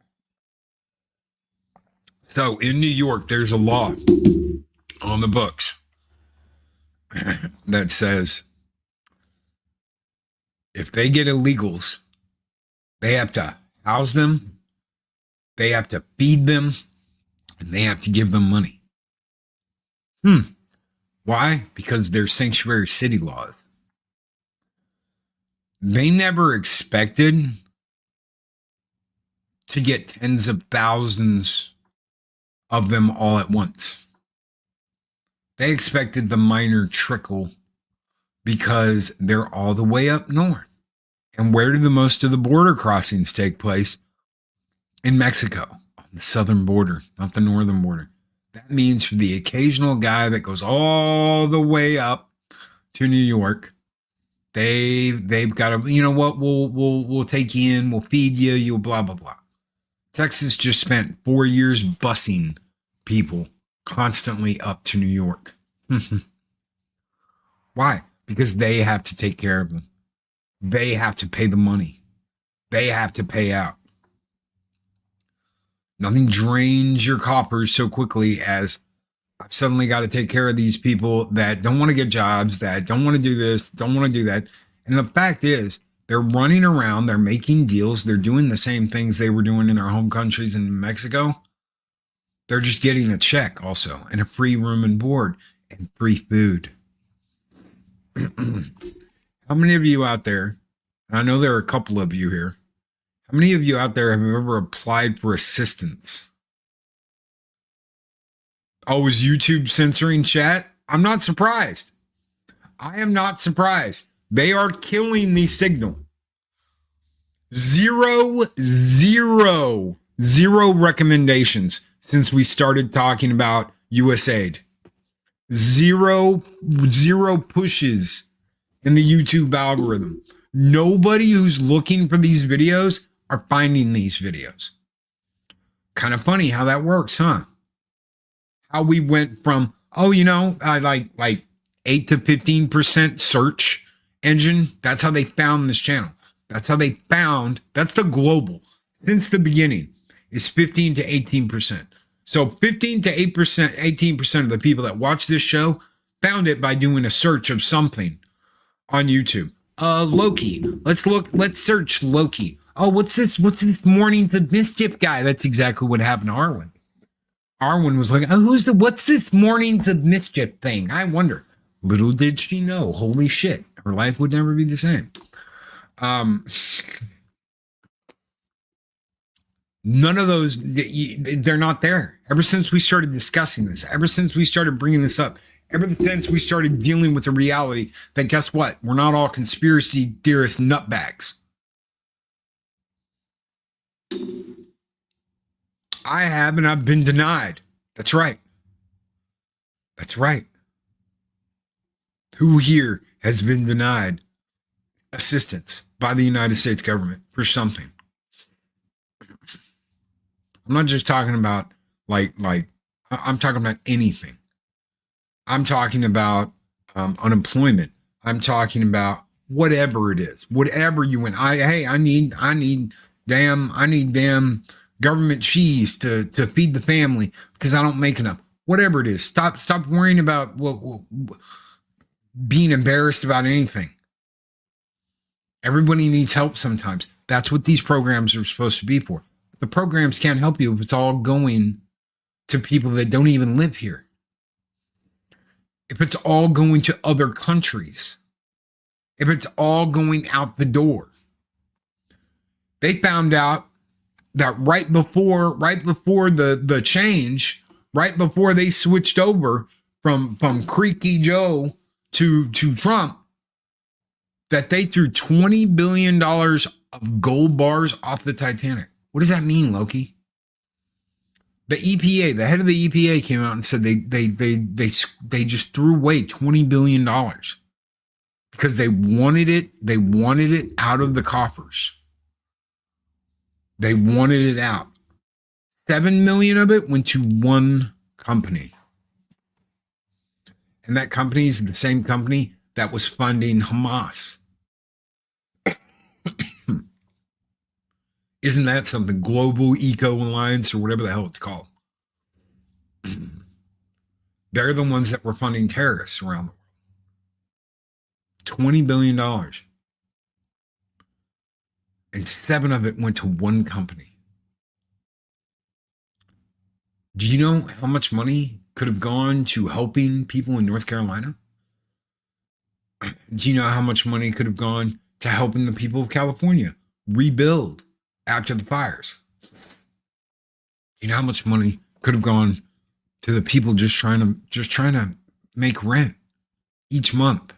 So in New York, there's a law on the books that says if they get illegals, they have to house them, they have to feed them, and they have to give them money. Why? Because they're sanctuary city laws. They never expected to get tens of thousands of them all at once. They expected the minor trickle because they're all the way up north. And where do the most of the border crossings take place? In Mexico, on the southern border, not the northern border. That means for the occasional guy that goes all the way up to New York, they've got to, you know what, we'll take you in, we'll feed you, you'll blah, blah, blah. Texas just spent 4 years busing people constantly up to New York. Why? Because they have to take care of them. They have to pay the money. They have to pay out. Nothing drains your coffers so quickly as I've suddenly got to take care of these people that don't want to get jobs, that don't want to do this, don't want to do that. And the fact is, they're running around, they're making deals, they're doing the same things they were doing in their home countries in Mexico. They're just getting a check also, and a free room and board, and free food. How many of you out there, and I know there are a couple of you here, how many of you out there have ever applied for assistance? Oh, is YouTube censoring chat? I'm not surprised. I am not surprised. They are killing the signal. Zero recommendations since we started talking about USAID. Zero pushes in the YouTube algorithm. Nobody who's looking for these videos are finding these videos. Kind of funny how that works, huh? How we went from, like 8 to 15% search engine. That's how they found this channel. That's how they found, that's the global. Since the beginning, is 15 to 18%. So 15 to 8%, 18% of the people that watch this show Found it by doing a search of something on YouTube. Loki. Let's search Loki. Oh, what's this Mornings of Mischief guy? That's exactly what happened to Arwen. Arwen was like, oh, what's this Mornings of Mischief thing? I wonder. Little did she know, holy shit, her life would never be the same. None of those, they're not there. Ever since we started discussing this, ever since we started bringing this up, ever since we started dealing with the reality that guess what? We're not all conspiracy theorist nutbags. I have, and I've been denied. That's right. That's right. Who here has been denied assistance by the United States government for something? I'm not just talking about like I'm talking about anything. I'm talking about unemployment. I'm talking about whatever it is, whatever you want. I need damn government cheese to feed the family because I don't make enough. Whatever it is, stop worrying about being embarrassed about anything. Everybody needs help sometimes. That's what these programs are supposed to be for. The programs can't help you if it's all going to people that don't even live here. If it's all going to other countries. If it's all going out the door. They found out that right before the change, right before they switched over from Creaky Joe to Trump, that they threw $20 billion of gold bars off the Titanic. What does that mean, Loki? The EPA, the head of the EPA came out and said they just threw away $20 billion because they wanted it out of the coffers. They wanted it out. 7 million of it went to one company. And that company is the same company that was funding Hamas. Isn't that something? Global Eco Alliance or whatever the hell it's called. They're the ones that were funding terrorists around the world. $20 billion. And 7 of it went to one company. Do you know how much money could have gone to helping people in North Carolina? Do you know how much money could have gone to helping the people of California rebuild after the fires? You know how much money could have gone to the people just trying to make rent each month?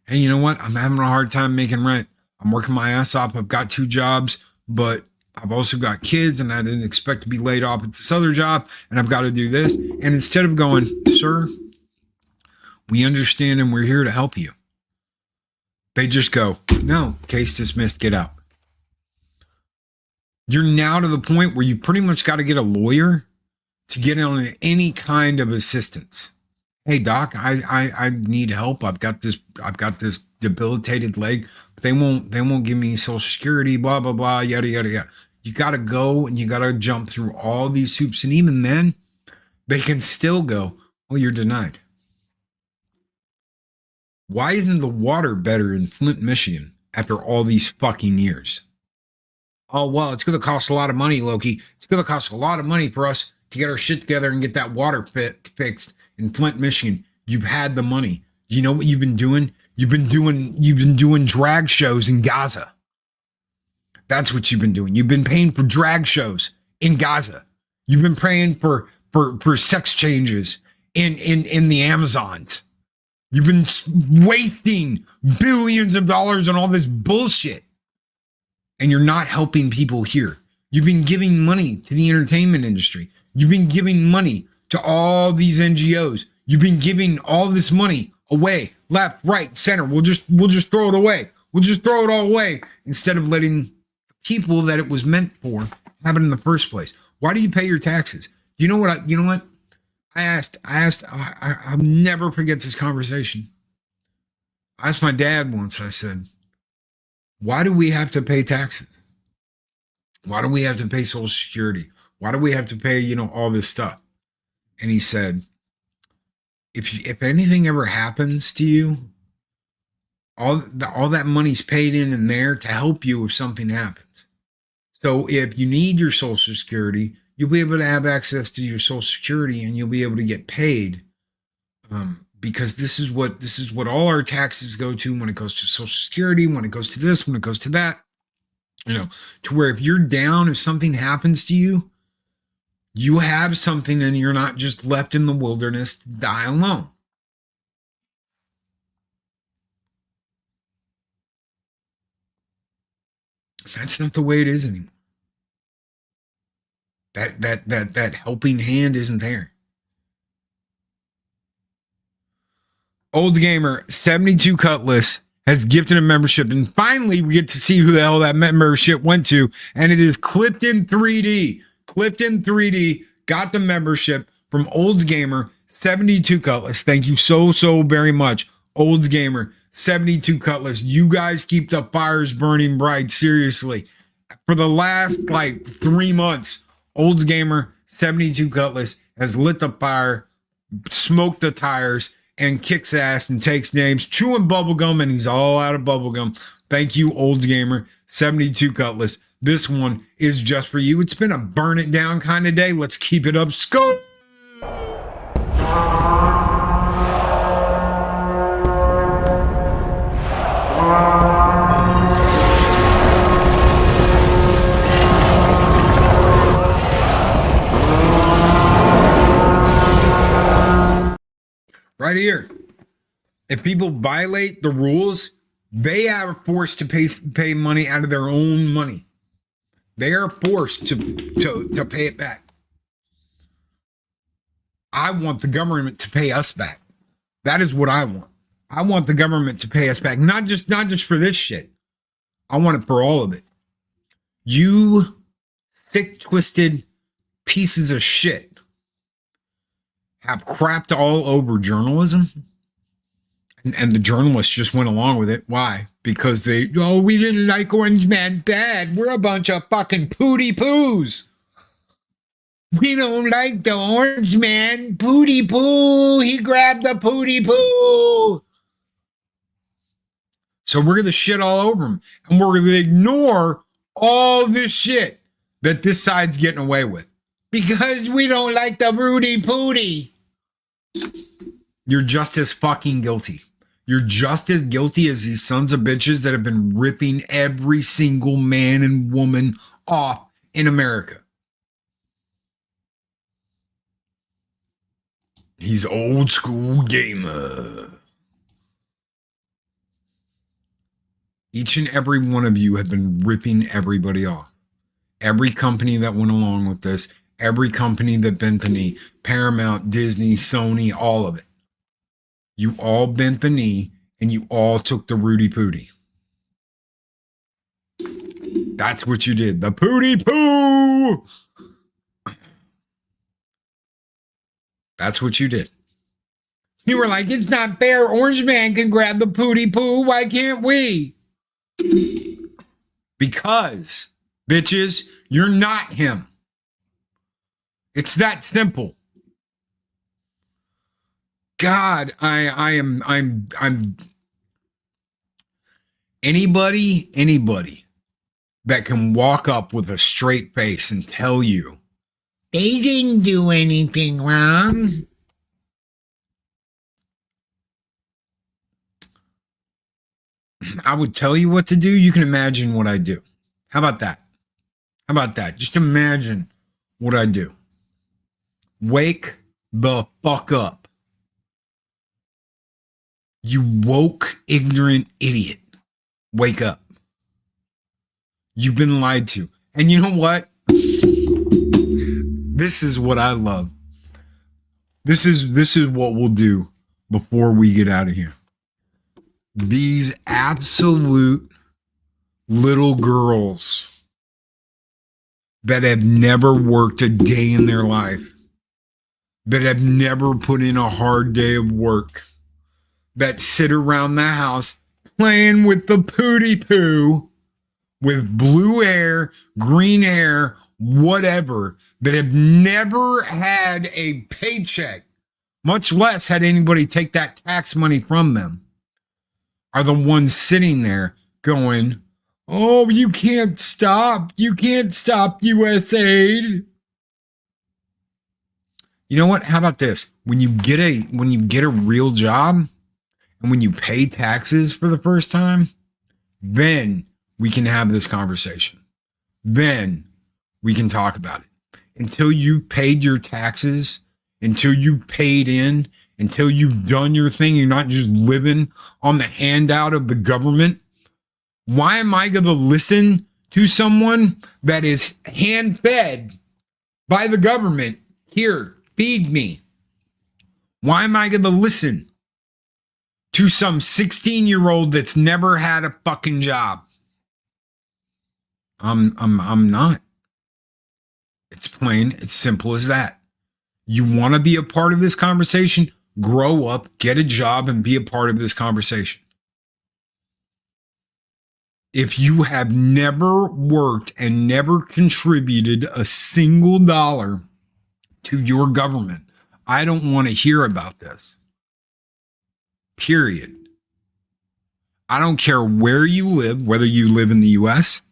Hey, you know what? I'm having a hard time making rent. I'm working my ass off. I've got 2 jobs, but I've also got kids and I didn't expect to be laid off at this other job and I've got to do this. And instead of going, sir, we understand and we're here to help you, they just go, no, case dismissed, get out. You're now to the point where you pretty much got to get a lawyer to get on any kind of assistance. Hey doc, I need help. I've got this debilitated leg, but they won't give me Social Security, blah, blah, blah, yada, yada, yada. You got to go and you got to jump through all these hoops. And even then they can still go, oh, you're denied. Why isn't the water better in Flint, Michigan after all these fucking years? Oh, well, it's going to cost a lot of money, Loki. It's going to cost a lot of money for us to get our shit together and get that water fixed in Flint, Michigan. You've had the money. You know what you've been doing? You've been doing drag shows in Gaza. That's what you've been doing. You've been paying for drag shows in Gaza. You've been praying for sex changes in the Amazons. You've been wasting billions of dollars on all this bullshit. And you're not helping people here. You've been giving money to the entertainment industry. You've been giving money to all these NGOs. You've been giving all this money away, left, right, center. We'll just throw it away. We'll just throw it all away instead of letting people that it was meant for have it in the first place. Why do you pay your taxes? You know what? I asked. I'll never forget this conversation. I asked my dad once. I said, why do we have to pay taxes? Why do we have to pay Social Security? Why do we have to pay, all this stuff? And he said, if anything ever happens to you, all that money's paid in and there to help you if something happens. So if you need your Social Security, you'll be able to have access to your Social Security and you'll be able to get paid. Because this is what all our taxes go to when it goes to Social Security, when it goes to this, when it goes to that, to where if you're down, if something happens to you, you have something and you're not just left in the wilderness to die alone. That's not the way it is anymore. That helping hand isn't there. Old Gamer 72 Cutlass has gifted a membership, and finally we get to see who the hell that membership went to, and it is Clifton 3D. Clifton 3D got the membership from Olds Gamer 72 Cutlass. Thank you so very much, Olds Gamer 72 Cutlass. You guys keep the fires burning bright. Seriously, for the last 3 months, Olds Gamer 72 Cutlass has lit the fire, smoked the tires, and kicks ass and takes names, chewing bubblegum, and he's all out of bubblegum. Thank you, Olds Gamer 72 Cutlass. This one is just for you. It's been a burn it down kind of day. Let's keep it up. Scope! Right here. If people violate the rules, they are forced to pay money out of their own money. They are forced to pay it back. I want the government to pay us back. That is what I want. I want the government to pay us back. Not just for this shit. I want it for all of it. You sick, twisted pieces of shit have crapped all over journalism, and the journalists just went along with it. Why? Because we didn't like Orange Man bad. We're a bunch of fucking pooty poos. We don't like the Orange Man. Pooty poo. He grabbed the pooty poo. So we're going to shit all over him, and we're going to ignore all this shit that this side's getting away with because we don't like the Rudy Pooty. You're just as fucking guilty. You're just as guilty as these sons of bitches that have been ripping every single man and woman off in America. He's old school gamer. Each and every one of you have been ripping everybody off. Every company that went along with this, every company that bent the knee, Paramount, Disney, Sony, all of it. You all bent the knee and you all took the Rudy Pooty. That's what you did. The Pooty Poo! That's what you did. You were like, it's not fair. Orange Man can grab the Pooty Poo. Why can't we? Because, bitches, you're not him. It's that simple. God, I'm anybody that can walk up with a straight face and tell you they didn't do anything wrong. I would tell you what to do. You can imagine what I do. How about that? How about that? Just imagine what I do. Wake the fuck up. You woke, ignorant idiot. Wake up. You've been lied to. And you know what? This is what I love. This is what we'll do before we get out of here. These absolute little girls that have never worked a day in their life, that have never put in a hard day of work, that sit around the house playing with the Pooty Poo with blue hair, green hair, whatever, that have never had a paycheck much less had anybody take that tax money from them, are the ones sitting there going, oh, you can't stop U.S. aid. You know what? How about this? When you get a real job and when you pay taxes for the first time, then we can have this conversation. Then we can talk about it. Until you paid your taxes, until you paid in, until you've done your thing, you're not just living on the handout of the government. Why am I going to listen to someone that is hand-fed by the government? Here, feed me. Why am I going to listen to some 16-year-old that's never had a fucking job? I'm not. It's plain, it's simple as that. You want to be a part of this conversation? Grow up, get a job, and be a part of this conversation. If you have never worked and never contributed a single dollar to your government, I don't want to hear about this. Period. I don't care where you live, whether you live in the US,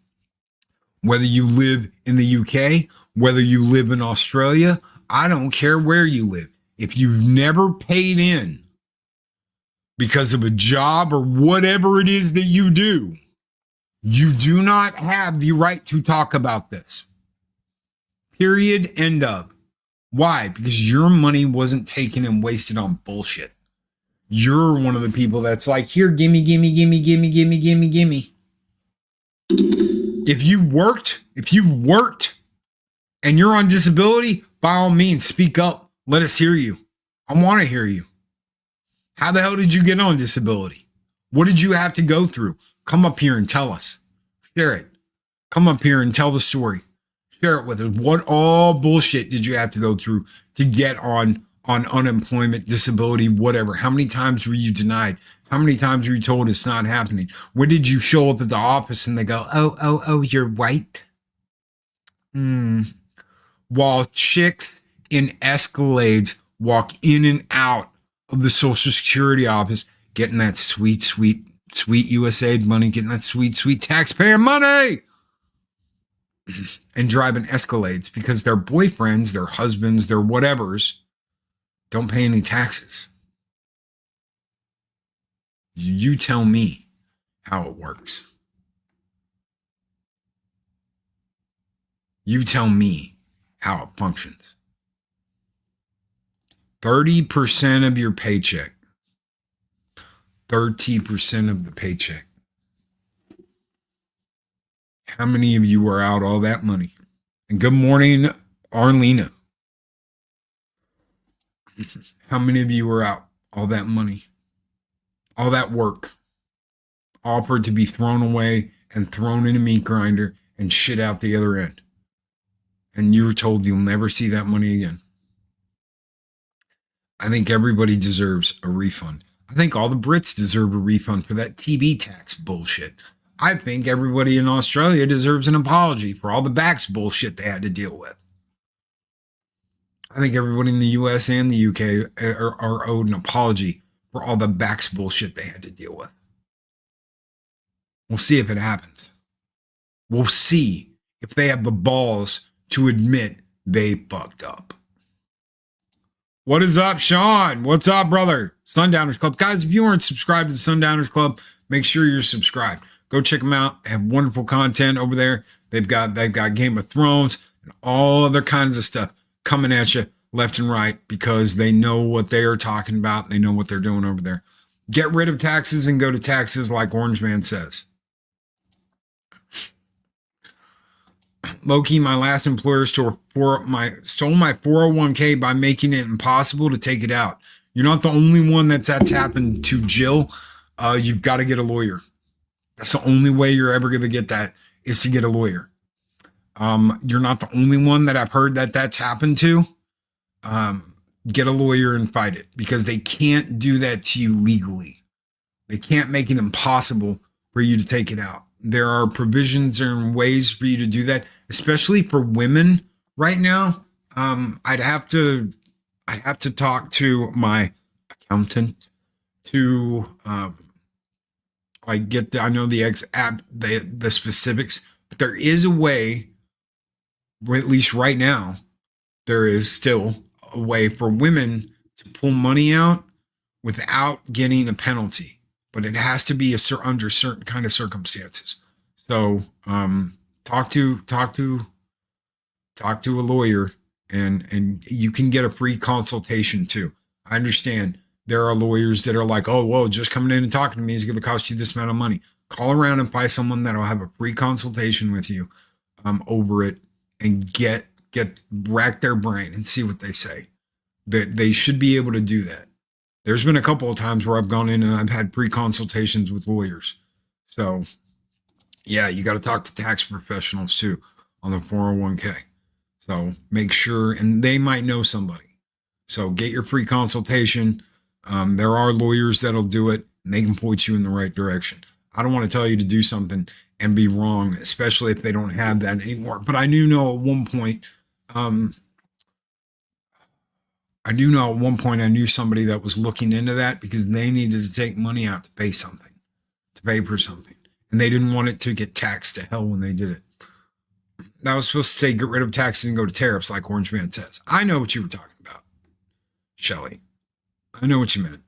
whether you live in the UK, whether you live in Australia. I don't care where you live. If you've never paid in because of a job or whatever it is that you do not have the right to talk about this. Period. End of. Why? Because your money wasn't taken and wasted on bullshit. You're one of the people that's like, here, gimme. If you worked and you're on disability, by all means, speak up. Let us hear you. I want to hear you. How the hell did you get on disability? What did you have to go through? Come up here and tell us. Share it. Come up here and tell the story. Share it with us. What all bullshit did you have to go through to get on unemployment, disability, whatever? How many times were you denied? How many times were you told it's not happening? When did you show up at the office and they go, oh, you're white? While chicks in Escalades walk in and out of the Social Security office, getting that sweet USAID money, getting that sweet taxpayer money, and driving Escalades because their boyfriends, their husbands, their whatevers don't pay any taxes. You tell me how it works. You tell me how it functions. 30% of your paycheck. 30% of the paycheck. How many of you are out all that money? And good morning, Arlena. How many of you are out all that money? All that work. All for it to be thrown away and thrown in a meat grinder and shit out the other end. And you were told you'll never see that money again. I think everybody deserves a refund. I think all the Brits deserve a refund for that TB tax bullshit. I think everybody in Australia deserves an apology for all the Vax bullshit they had to deal with. I think everybody in the US and the UK are owed an apology for all the Vax bullshit they had to deal with. We'll see if it happens. We'll see if they have the balls to admit they fucked up. What is up, Sean? What's up, brother? Sundowners Club. Guys, if you aren't subscribed to the Sundowners Club, make sure you're subscribed. Go check them out. They have wonderful content over there. They've got Game of Thrones and all other kinds of stuff coming at you left and right because they know what they are talking about. They know what they're doing over there. Get rid of taxes and go to taxes like Orange Man says. Loki, my last employer stole my 401k by making it impossible to take it out. You're not the only one that's happened to, Jill. You've got to get a lawyer. That's the only way you're ever going to get that is to get a lawyer. You're not the only one that I've heard that's happened to. Get a lawyer and fight it because they can't do that to you legally. They can't make it impossible for you to take it out. There are provisions and ways for you to do that, especially for women right now. I'd have to I have to talk to my accountant to I know the specifics, but there is a way, or at least right now, there is still a way for women to pull money out without getting a penalty, but it has to be under certain kind of circumstances. So talk to a lawyer, and you can get a free consultation too. I understand there are lawyers that are like, oh, well, just coming in and talking to me is going to cost you this amount of money. Call around and find someone that'll have a free consultation with you over it, and rack their brain and see what they say. That they should be able to do that. There's been a couple of times where I've gone in and I've had free consultations with lawyers. So yeah, you got to talk to tax professionals too on the 401k. So make sure, and they might know somebody. So get your free consultation. There are lawyers that'll do it, and they can point you in the right direction. I don't want to tell you to do something and be wrong, especially if they don't have that anymore. But I do know at one point, I knew somebody that was looking into that because they needed to take money out to pay for something. And they didn't want it to get taxed to hell when they did it. That was supposed to say get rid of taxes and go to tariffs, like Orange Man says. I know what you were talking about, Shelley. I know what you meant.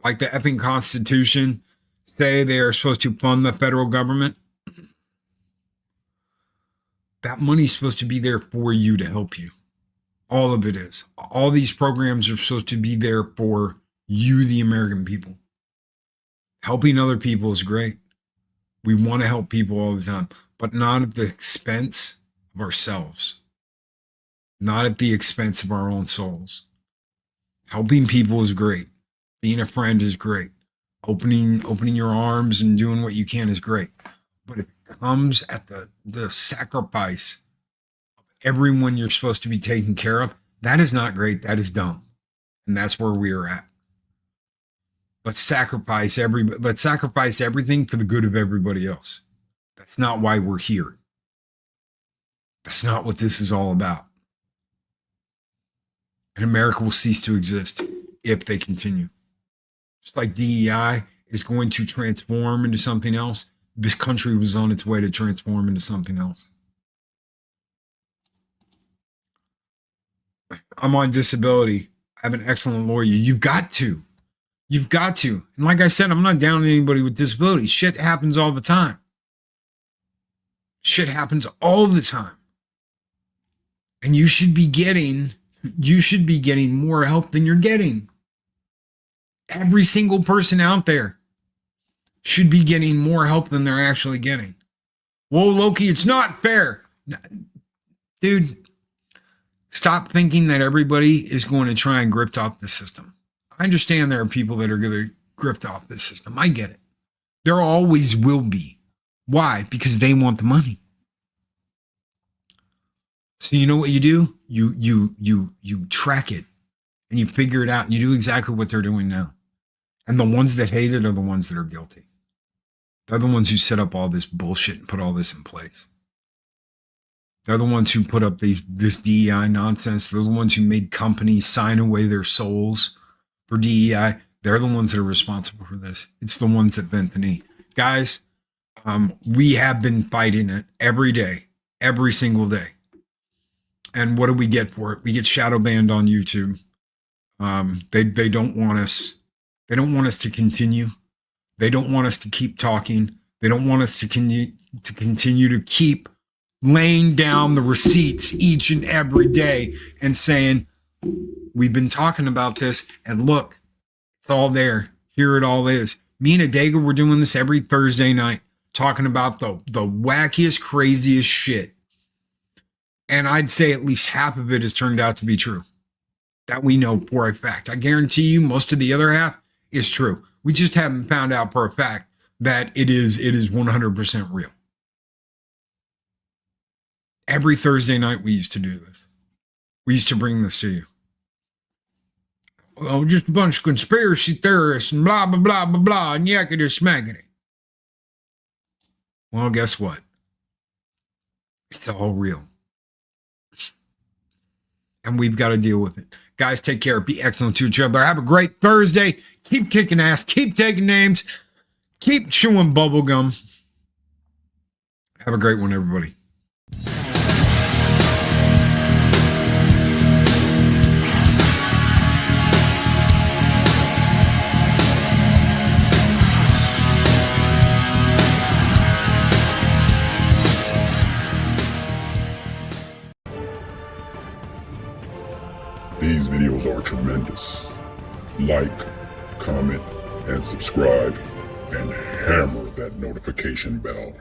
Like the effing Constitution say they are supposed to fund the federal government. That money's supposed to be there for you to help you. All of it is. All these programs are supposed to be there for you, the American people. Helping other people is great. We want to help people all the time, but not at the expense of ourselves. Not at the expense of our own souls. Helping people is great. Being a friend is great. Opening your arms and doing what you can is great. But if it comes at the sacrifice of everyone you're supposed to be taking care of, that is not great. That is dumb. And that's where we are at. Let's sacrifice everything for the good of everybody else. That's not why we're here. That's not what this is all about. And America will cease to exist if they continue. Just like DEI is going to transform into something else, this country was on its way to transform into something else. I'm on disability. I have an excellent lawyer. You've got to. You've got to. And like I said, I'm not down on anybody with disabilities. Shit happens all the time. Shit happens all the time. And you should be getting more help than you're getting. Every single person out there should be getting more help than they're actually getting. Whoa, Loki, it's not fair. Dude, stop thinking that everybody is going to try and grip off the system. I understand there are people that are going to grip off this system. I get it. There always will be. Why? Because they want the money. So you know what you do? You track it and you figure it out and you do exactly what they're doing now. And the ones that hate it are the ones that are guilty. They're the ones who set up all this bullshit and put all this in place. They're the ones who put up this DEI nonsense. They're the ones who made companies sign away their souls for DEI. They're the ones that are responsible for this. It's the ones that bent the knee. Guys, we have been fighting it every day, every single day. And what do we get for it? We get shadow banned on YouTube. They don't want us. They don't want us to continue. They don't want us to keep talking. They don't want us to continue to keep laying down the receipts each and every day and saying, we've been talking about this, and look, it's all there. Here it all is. Me and Adega were doing this every Thursday night, talking about the wackiest, craziest shit. And I'd say at least half of it has turned out to be true. That we know for a fact. I guarantee you most of the other half is true. We just haven't found out for a fact that it is 100% real. Every Thursday night we used to do this. We used to bring this to you. Well, just a bunch of conspiracy theorists and blah, blah, blah, blah, blah, and yakety smackety. Well, guess what? It's all real. and we've got to deal with it. Guys, take care. Be excellent to each other. Have a great Thursday. Keep kicking ass. Keep taking names. Keep chewing bubblegum. Have a great one, everybody. These videos are tremendous. Like, comment, and subscribe, and hammer that notification bell.